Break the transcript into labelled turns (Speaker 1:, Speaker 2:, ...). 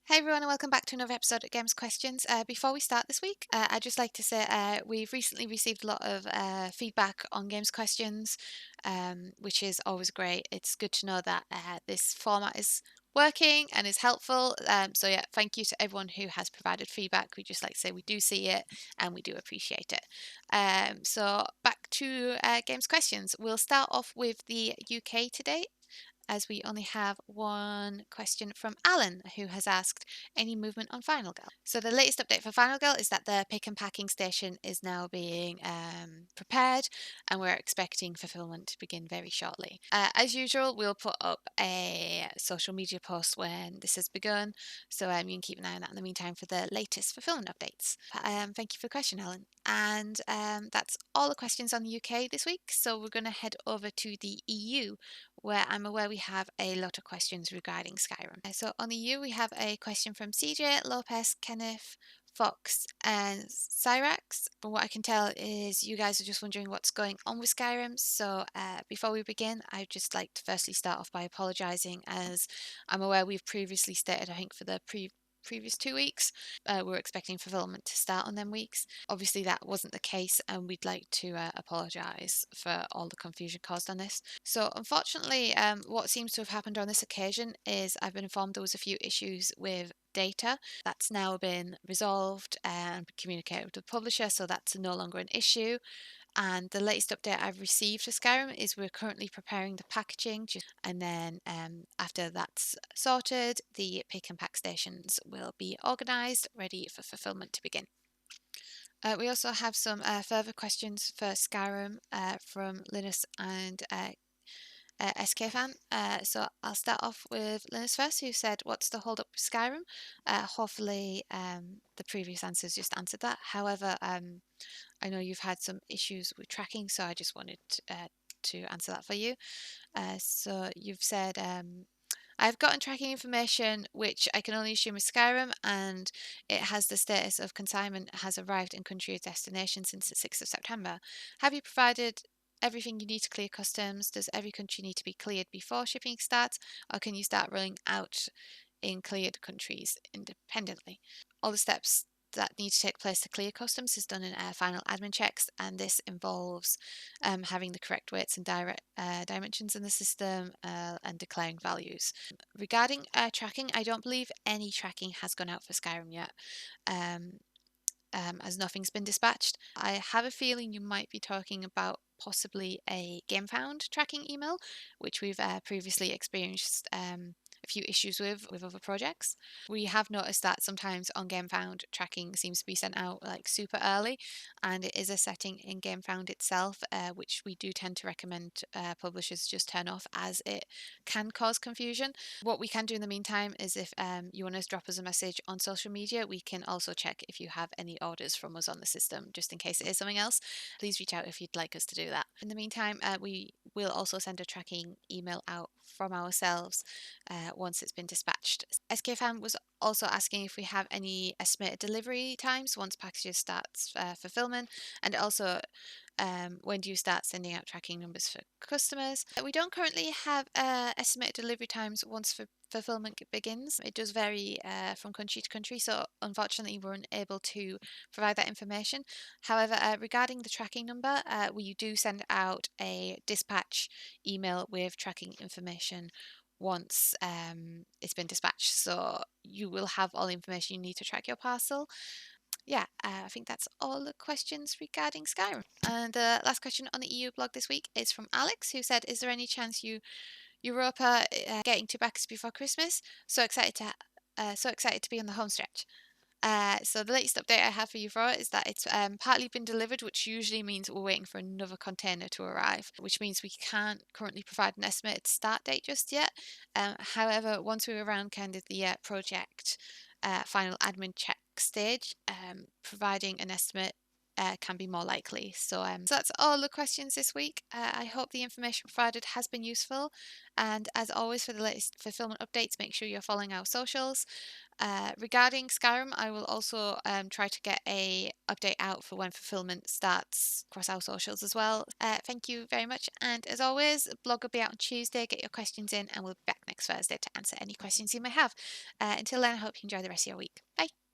Speaker 1: Hey everyone, and welcome back to another episode of GamesQuestions. Before we start this week, I'd just like to say we've recently received a lot of feedback on GamesQuestions, which is always great. It's good to know that this format is working and is helpful. So yeah, thank you to everyone who has provided feedback. We just like to say we do see it and we do appreciate it. So back to GamesQuestions. We'll start off with the UK today, as we only have one question from Alan, who has asked any movement on Final Girl. So the latest update for Final Girl is that the pick and packing station is now being prepared, and we're expecting fulfillment to begin very shortly. As usual, we'll put up a social media post when this has begun, so you can keep an eye on that in the meantime for the latest fulfillment updates. Thank you for the question, Alan. And that's all the questions on the UK this week, so we're going to head over to the EU, where I'm aware we have a lot of questions regarding Skyrim. So on the EU, we have a question from CJ, Lopez, Kenneth, Fox, and Cyrax. From what I can tell is you guys are just wondering what's going on with Skyrim. So before we begin, I'd just like to firstly start off by apologising, as I'm aware we've previously stated, I think for the previous 2 weeks, we're expecting fulfillment to start on them weeks. Obviously that wasn't the case, and we'd like to apologise for all the confusion caused on this. So unfortunately, what seems to have happened on this occasion is I've been informed there was a few issues with data. That's now been resolved and communicated with the publisher, so that's no longer an issue. And the latest update I've received for Skyrim is we're currently preparing the packaging, and then after that's sorted, the pick and pack stations will be organised, ready for fulfillment to begin. We also have some further questions for Skyrim from Linus and SK fan. So I'll start off with Linus first, who said, "What's the hold up with Skyrim?" Hopefully, the previous answers just answered that. However, I know you've had some issues with tracking, so I just wanted to answer that for you. So you've said, I've gotten tracking information, which I can only assume is Skyrim, and it has the status of consignment has arrived in country of destination since the 6th of September. Have you provided everything you need to clear customs? Does every country need to be cleared before shipping starts, or can you start rolling out in cleared countries independently? All the steps that need to take place to clear customs is done in final admin checks, and this involves having the correct weights and dimensions in the system and declaring values. Regarding tracking, I don't believe any tracking has gone out for Skyrim yet. As nothing's been dispatched. I have a feeling you might be talking about possibly a GameFound tracking email, which we've previously experienced a few issues with other projects. We have noticed that sometimes on GameFound tracking seems to be sent out like super early, and it is a setting in GameFound itself, which we do tend to recommend publishers just turn off, as it can cause confusion. What we can do in the meantime is, if you want to drop us a message on social media, we can also check if you have any orders from us on the system, just in case it is something else. Please reach out if you'd like us to do that. In the meantime, we will also send a tracking email out from ourselves once it's been dispatched. SKFam was also asking if we have any estimated delivery times once packages starts fulfillment, and also when do you start sending out tracking numbers for customers? We don't currently have estimated delivery times once fulfillment begins. It does vary from country to country, so unfortunately we're unable to provide that information. However, regarding the tracking number, we do send out a dispatch email with tracking information once it's been dispatched, so you will have all the information you need to track your parcel. Yeah, I think that's all the questions regarding Skyrim. And the last question on the EU blog this week is from Alex, who said, "Is there any chance Europa getting to backers before Christmas? So excited to be on the home stretch." So the latest update I have for you for it is that it's partly been delivered, which usually means we're waiting for another container to arrive, which means we can't currently provide an estimated start date just yet. However, once we're around kind of the project final admin check stage, providing an estimate can be more likely. So that's all the questions this week. I hope the information provided has been useful. And as always, for the latest fulfillment updates, make sure you're following our socials. Regarding Skyrim, I will also try to get a update out for when fulfillment starts across our socials as well. Thank you very much, and as always, blog will be out on Tuesday. Get your questions in, and we'll be back next Thursday to answer any questions you may have. Until then, I hope you enjoy the rest of your week. Bye.